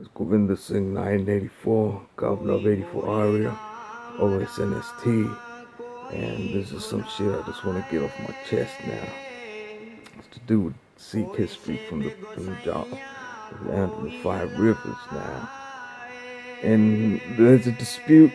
It's Govinda Singh, 1984, Governor of 84 area, OSNST, and this is some shit I just want to get off my chest now. It's to do with Sikh history from the Punjab, the land of the five rivers now. And there's a dispute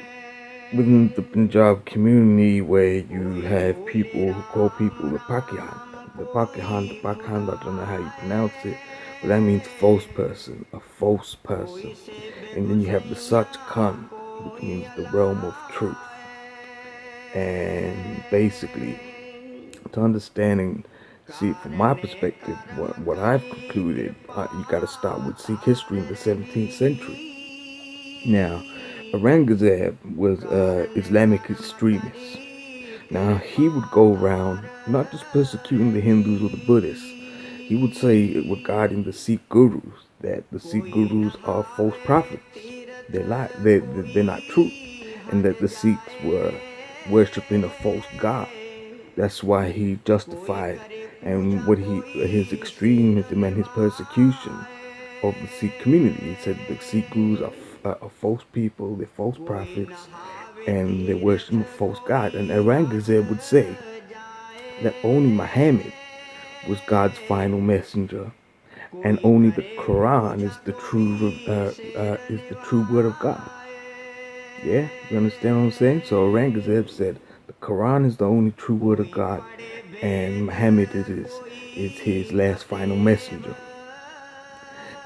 within the Punjab community where you have people who call people the Pakihand. The Pakihand, I don't know how you pronounce it, but that means false person, a false person. And then you have the Sach, which means the realm of truth. And basically, to understanding, see, from my perspective, what I've concluded, you got to start with Sikh history in the 17th century. Now, Aurangzeb was an Islamic extremist. Now, he would go around not just persecuting the Hindus or the Buddhists. He would say regarding the Sikh gurus that the Sikh gurus are false prophets. They're not true. And that the Sikhs were worshipping a false god. That's why he justified and his extremism and his persecution of the Sikh community. He said the Sikh gurus are false people, they're false prophets, and they worship a false god. And Aurangzeb would say that only Muhammad was God's final messenger, and only the Quran is the true word of God. Yeah, you understand what I'm saying? So Aurangzeb said the Quran is the only true word of God, and Muhammad is his last final messenger.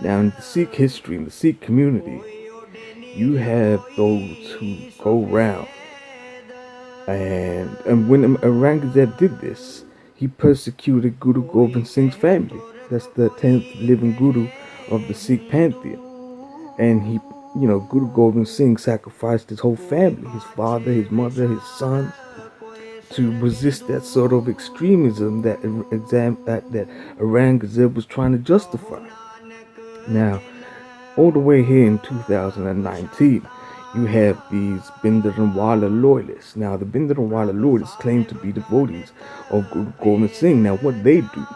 Now, in the Sikh history, in the Sikh community, you have those who go around, and when Aurangzeb did this, he persecuted Guru Gobind Singh's family. That's the 10th living Guru of the Sikh pantheon. And Guru Gobind Singh sacrificed his whole family, his father, his mother, his sons, to resist that sort of extremism that Aurangzeb was trying to justify. Now, all the way here in 2019, you have these Bhindranwala loyalists. Now, the Bhindranwala loyalists claim to be devotees of Guru Gobind Singh. Now, what they do,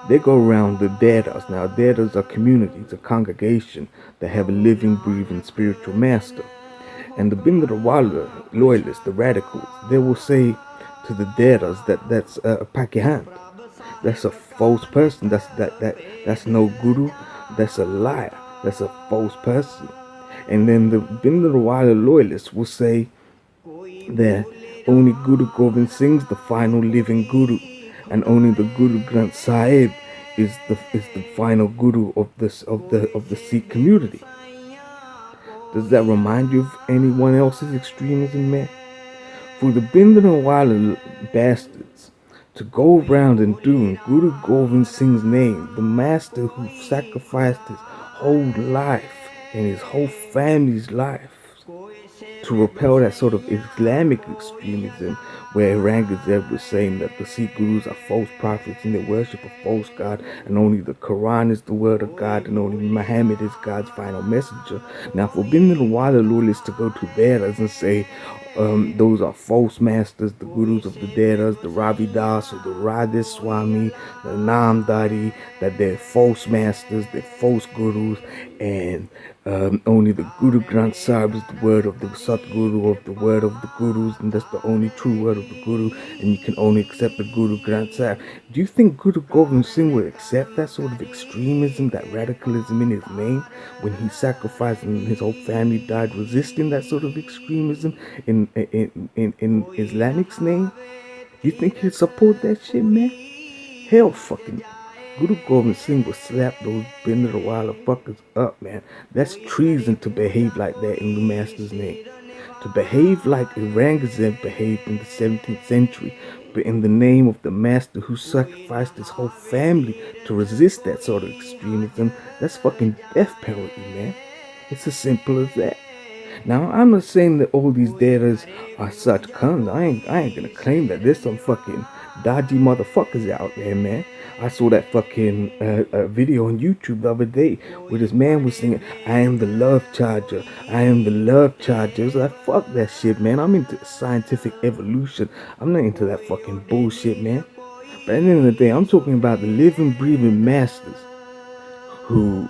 they go around the Dadas. Now, Dadas are communities, a congregation that have a living, breathing spiritual master. And the Bhindranwala loyalists, the radicals, they will say to the Dadas that that's a Pakihand. That's a false person. That's no guru. That's a liar. That's a false person. And then the Bhindranwala loyalists will say that only Guru Gobind Singh's the final living guru, and only the Guru Granth Sahib is the final guru of the Sikh community. Does that remind you of anyone else's extremism, man? For the Bhindranwala bastards to go around and do in Guru Gobind Singh's name, the master who sacrificed his whole life and his whole family's life to repel that sort of Islamic extremism, where Aurangzeb was saying that the Sikh gurus are false prophets and they worship a false god, and only the Quran is the word of God, and only Muhammad is God's final messenger. Now, for Bhindranwala loyalists to go to Vedas and say those are false masters, the gurus of the Vedas, the Ravidass or the Radha Soami, the Naamdhari, that they're false masters, they're false gurus, and only the Guru Granth Sahib is the word of the Satguru, of the word of the gurus, and that's the only true word of the guru, and you can only accept the Guru Granth Sahib. Do you think Guru Gobind Singh would accept that sort of extremism, that radicalism in his name, when he sacrificed and his whole family died resisting that sort of extremism in Islamic's name? You think he'd support that shit, man? Hell fucking no. Guru Gobind Singh will slap those Bhindranwala fuckers up, man. That's treason to behave like that in the master's name. To behave like Aurangzeb behaved in the 17th century, but in the name of the master who sacrificed his whole family to resist that sort of extremism, that's fucking death penalty, man. It's as simple as that. Now, I'm not saying that all these datas are such cunts. I ain't gonna claim that. There's some fucking dodgy motherfuckers out there, man. I saw that fucking video on YouTube the other day where this man was singing, "I am the love charger, I am the love charger." It's like, fuck that shit, man. I'm into scientific evolution. I'm not into that fucking bullshit, man. But at the end of the day, I'm talking about the living, breathing masters who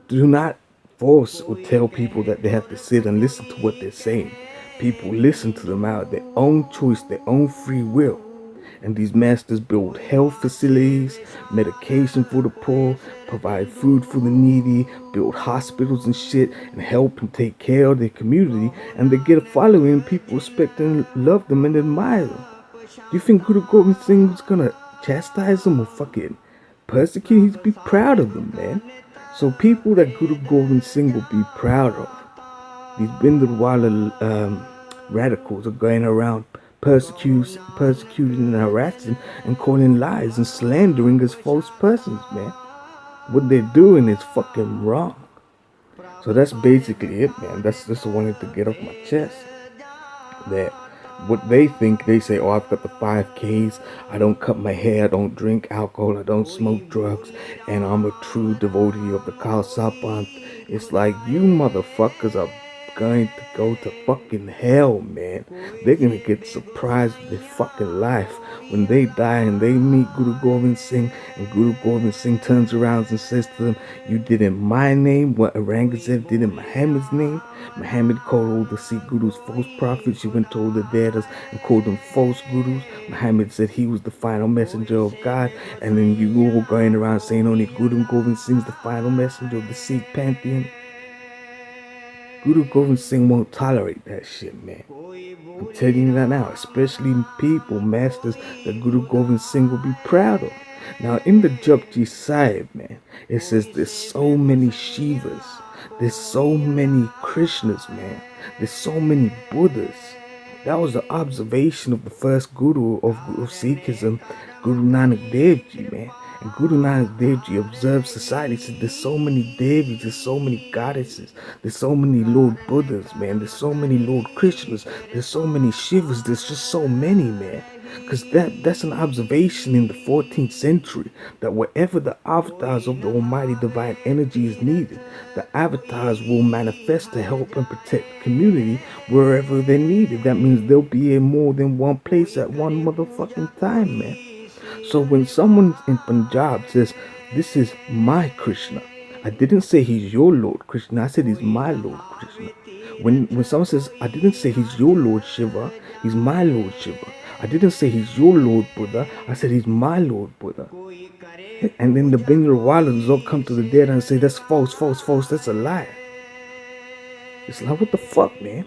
do not force or tell people that they have to sit and listen to what they're saying. People listen to them out of their own choice, their own free will. And these masters build health facilities, medication for the poor, provide food for the needy, build hospitals and shit, and help and take care of their community. And they get a following, and people respect and love them and admire them. Do you think Guru Gobind Singh was gonna chastise them or fucking persecute? He'd be proud of them, man. So people that Guru Gobind Singh will be proud of, these Bhindranwala radicals are going around persecuting and harassing and calling lies and slandering as false persons, man. What they're doing is fucking wrong. So that's basically it, man. That's just what I wanted to get off my chest. That what they think, they say, oh, I've got the 5Ks, I don't cut my hair, I don't drink alcohol, I don't smoke drugs, and I'm a true devotee of the Khalsa Panth. It's like, you motherfuckers are going to go to fucking hell, man. They're gonna get surprised with their fucking life when they die and they meet Guru Gobind Singh, and Guru Gobind Singh turns around and says to them, you did in my name what Aurangzeb did in Muhammad's name. Muhammad called all the Sikh gurus false prophets. You went to all the Vedas and called them false gurus. Muhammad said he was the final messenger of God, and then you all going around saying only Guru Gobind Singh's the final messenger of the Sikh pantheon. Guru Gobind Singh won't tolerate that shit, man. I'm telling you that now, especially people, masters that Guru Gobind Singh will be proud of. Now, in the Japji Sahib, man, it says there's so many Shivas, there's so many Krishnas, man, there's so many Buddhas. That was the observation of the first Guru of Sikhism, Guru Nanak Dev Ji, man. And Guru Nanak Dev Ji observed society, said there's so many Devis, there's so many goddesses, there's so many Lord Buddhas, man, there's so many Lord Krishnas, there's so many Shivas, there's just so many, man. Because that's an observation in the 14th century, that wherever the avatars of the Almighty Divine Energy is needed, the avatars will manifest to help and protect the community wherever they're needed. That means they'll be in more than one place at one motherfucking time, man. So when someone in Punjab says, this is my Krishna, I didn't say he's your Lord Krishna, I said he's my Lord Krishna. When someone says, I didn't say he's your Lord Shiva, he's my Lord Shiva. I didn't say he's your Lord Buddha, I said he's my Lord Buddha. And then the Bhindranwalas all come to the dead and say, that's false, false, false, that's a lie. It's like, what the fuck, man?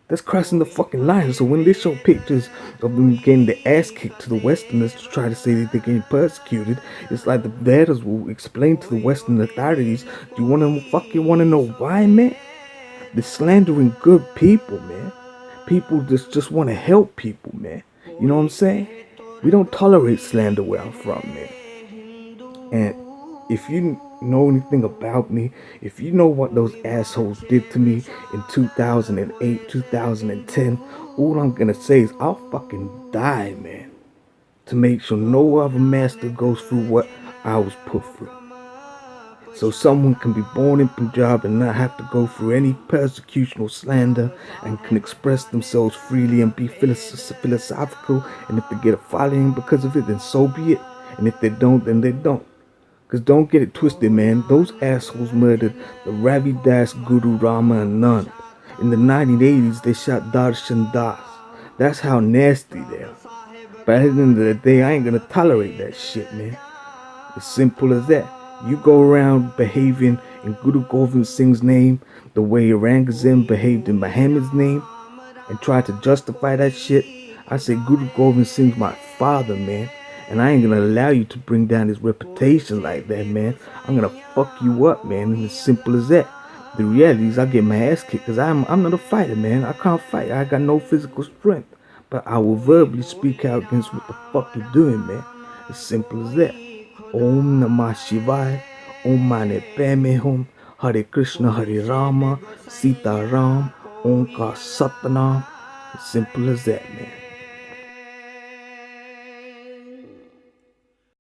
That's crossing the fucking line. So when they show pictures of them getting their ass kicked to the Westerners to try to say that they're getting persecuted, it's like the Vedas will explain to the Western authorities, do you want to know why, man? They're slandering good people, man. People just want to help people, man. You know what I'm saying? We don't tolerate slander where I'm from, man. And if you know anything about me, if you know what those assholes did to me in 2008, 2010, all I'm gonna say is I'll fucking die, man, to make sure no other master goes through what I was put through. So someone can be born in Punjab and not have to go through any persecution or slander, and can express themselves freely and be philosophical, and if they get a following because of it, then so be it. And if they don't, then they don't. Because don't get it twisted, man. Those assholes murdered the Ravidass, Guru Rama and Nand. In the 1980s, they shot Darshan Das. That's how nasty they are. But at the end of the day, I ain't gonna tolerate that shit, man. As simple as that. You go around behaving in Guru Gobind Singh's name the way Aurangzeb behaved in Muhammad's name and try to justify that shit. I say Guru Gobind Singh's my father, man. And I ain't gonna allow you to bring down his reputation like that, man. I'm gonna fuck you up, man. And as simple as that. The reality is I get my ass kicked because I'm not a fighter, man. I can't fight. I got no physical strength. But I will verbally speak out against what the fuck you're doing, man. As simple as that. Om Namah Shivaya. Om Mane Padme Hum. Hare Krishna, Hare Rama. Sita Ram. Om Ka Satnam. As simple as that, man.